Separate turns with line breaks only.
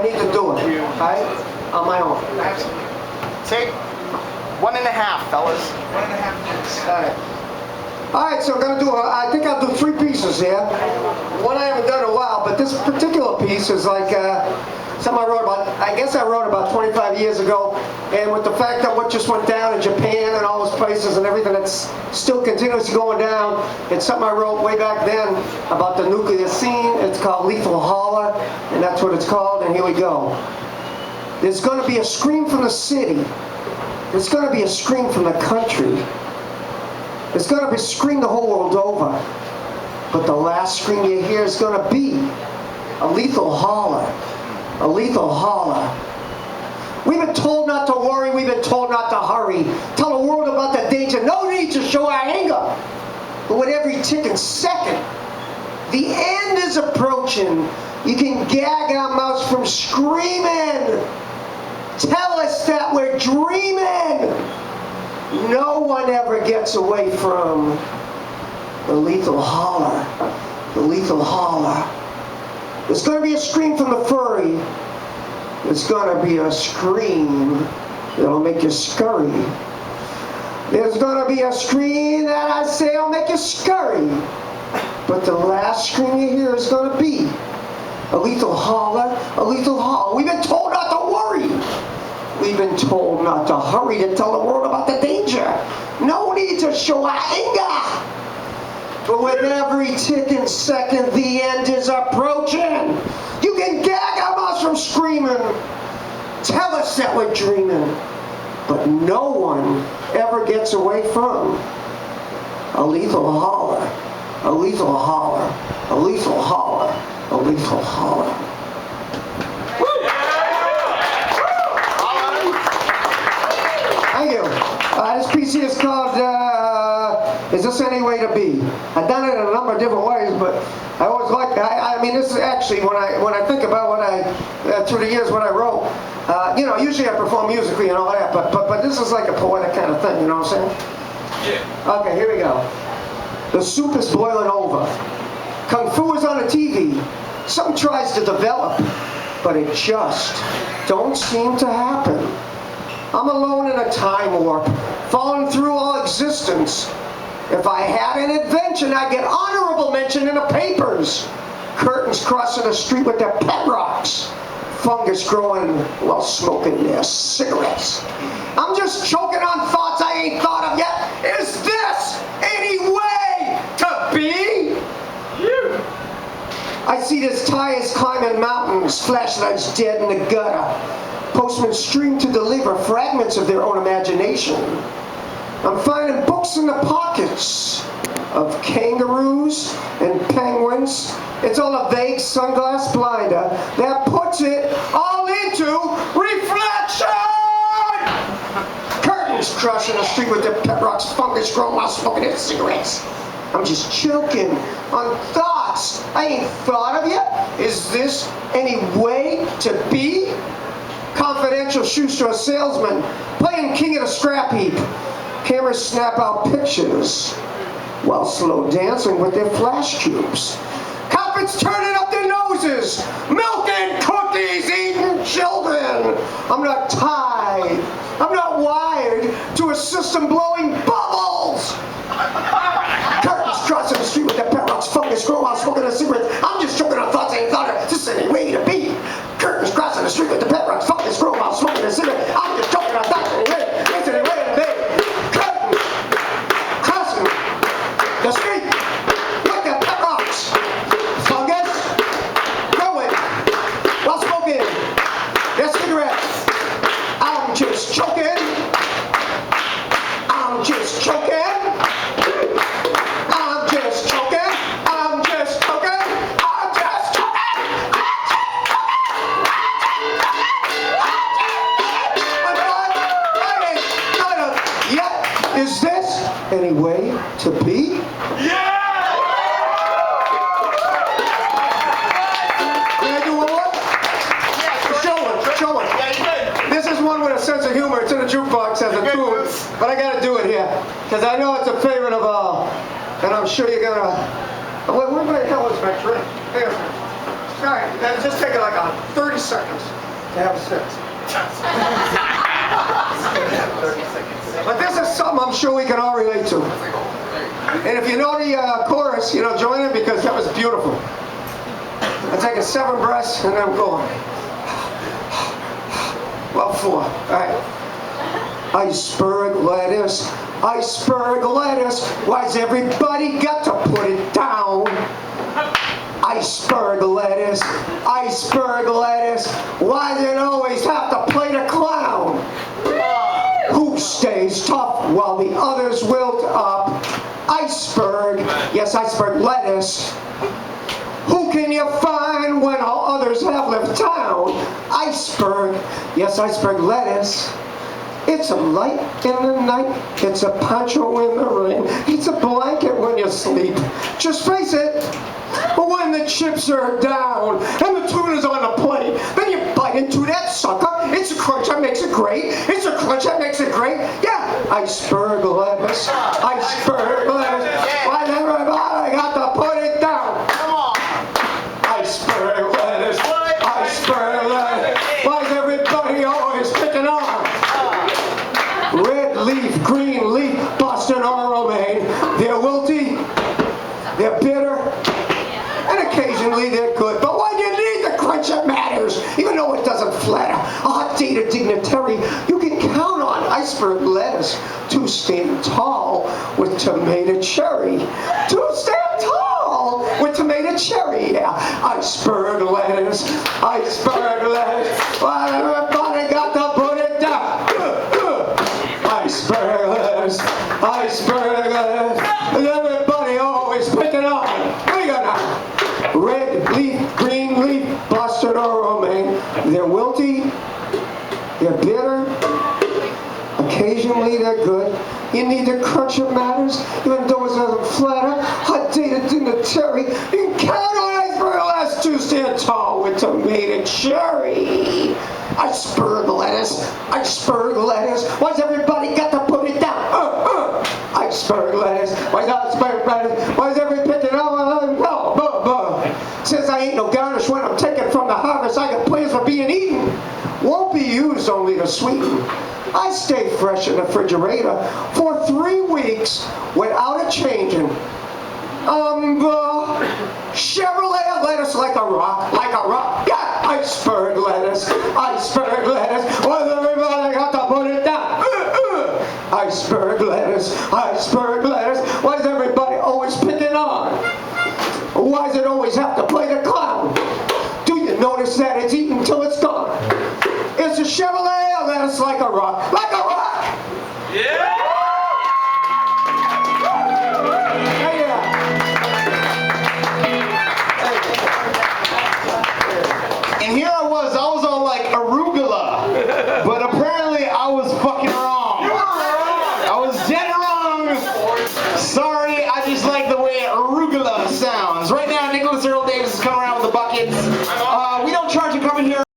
I need to do it, all right? On my own.
Take 1.5, fellas. 1.5 minutes.
All right. All right, so I'm going to do, I think I'll do 3 pieces here. One I haven't done in a while, but this particular piece is like something I wrote about, I guess I wrote about 25 years ago, and with the fact that what just went down in Japan and all those places and everything that's still continuously going down, it's something I wrote way back then about the nuclear scene. It's called Lethal Holler, and that's what it's called, and here we go. There's going to be a scream from the city. There's going to be a scream from the country. There's going to be a scream the whole world over. But the last scream you hear is going to be a lethal holler. A lethal holler. We've been told not to worry. We've been told not to hurry. Tell the world about the danger. No need to show our anger. But with every ticking second, the end is approaching. You can gag our mouths from screaming. Tell us that we're dreaming. No one ever gets away from the lethal holler. The lethal holler. There's going to be a scream from the furry. There's going to be a scream that'll make you scurry. There's going to be a scream that I say will make you scurry. But the last scream you hear is going to be a lethal holler, a lethal holler. We've been told not to worry. We've been told not to hurry, to tell the world about the danger. No need to show our anger. But with every ticking second, the end is approaching. You can gag our mouths from screaming. Tell us that we're dreaming. But no one ever gets away from a lethal holler. A lethal holler. A lethal holler. A lethal holler. Thank you. This piece here is called, Is This Any Way to Be? I've done it in a number of different ways, but I always like, I mean, this is actually, when I think about what I, through the years what I wrote, you know, usually I perform musically and all that, but this is like a poetic kind of thing, you know what I'm saying? Yeah. Okay, here we go. The soup is boiling over. Kung Fu is on the TV. Something tries to develop, but it just don't seem to happen. I'm alone in a time warp, falling through all existence. If I had an invention, I'd get honorable mention in the papers. Curtains crossing the street with their pet rocks. Fungus growing while smoking their cigarettes. I'm just choking on thoughts I ain't thought of yet. Is this any way to be? I see these tires climbing mountains, flashlights dead in the gutter. Postmen stream to deliver fragments of their own imagination. I'm finding books in the pockets of kangaroos and penguins. It's all a vague sunglass blinder that puts it all into reflection! Curtains crossing the street with their pet rocks, fungus growing while smoking their cigarettes. I'm just choking on thoughts I ain't thought of yet. Is this any way to be? Confidential shoe store salesman playing king of the scrap heap. Cameras snap out pictures while slow dancing with their flash cubes. Carpets turning up their noses, milking cookies, eating children. I'm not tied. I'm not wired to a system blowing bubbles. Curtains crossing the street with their pet rocks, fungus grow while smoking a cigarette. I'm just choking on thoughts I ain't thought of. This ain't any way to be. Curtains crossing the street with the pet rocks, fungus grow while smoking a cigarette. I'm just choking on thoughts anyway. This ain't any way to be. Curtains crossing the street with the pet rocks, fungus growing while smoking their cigarettes. I'm just choking. I'm just choking. Is this any way to be?
Yeah!
Can I do one more?
Yeah,
show it.
Yeah, you did.
This is one with a sense of humor. It's in the jukebox as a tune, but I got to do it here because I know it's a favorite of all, and I'm sure you're gonna. Where the hell is my drink? Here. All right, then just take it like 30 seconds to have a sentence. But this is something I'm sure we can all relate to. And if you know the chorus, join in because that was beautiful. I'm taking 7 breaths and I'm going. Well, 4. All right. Iceberg lettuce, iceberg lettuce. Why's everybody got to put it down? Iceberg lettuce, iceberg lettuce. Why does it always have to play the clown? Who stays tough while the others wilt up? Iceberg, yes, iceberg lettuce. Who can you find when all others have left town? Iceberg, yes, iceberg lettuce. It's a light in the night, it's a poncho in the rain, it's a blanket when you sleep. Just face it, when the chips are down and the tuna's on the plate, then you bite into that sucker. It's a crunch that makes it great. It's a crunch that makes it great. Yeah, iceberg lettuce, iceberg lettuce. Why everybody got to put it down?
Come on.
Iceberg lettuce, iceberg lettuce. Why is everybody always picking on? Red leaf, green leaf, Boston or romaine. They're wilty, they're bitter, and occasionally they're good. But when you need the crunch, it matters, even though it doesn't flatter. A hot data dignitary, you can count on iceberg lettuce to stand tall with tomato cherry. To stand tall with tomato cherry, yeah. Iceberg lettuce, iceberg lettuce. Well, everybody got to put it down. Iceberg lettuce, iceberg lettuce, and everybody always picking on. We got now. Red leaf, green leaf, Boston or romaine. They're wilty, they're bitter, occasionally they're good. You need to crunch it matters, even though it doesn't flatter. Hot data dignitary, you can count on iceberg lettuce to stand tall with tomato cherry. Iceberg lettuce, iceberg lettuce. Why's everybody got to put it down? Iceberg lettuce, why's iceberg lettuce? Why's everybody picking on? Since I ain't no garnish when I'm taken from the harvest, I got plans for being eaten. Won't be used only to sweeten. I stay fresh in the refrigerator for 3 weeks without a changing. Chevrolet lettuce like a rock, yeah, iceberg lettuce, iceberg lettuce. Why's everybody got to put it down? Iceberg lettuce, iceberg lettuce. Why's everybody always picking on? Why does it always have to play the clown? Do you notice that it's eaten till it's gone? It's a Chevrolet lettuce like a rock,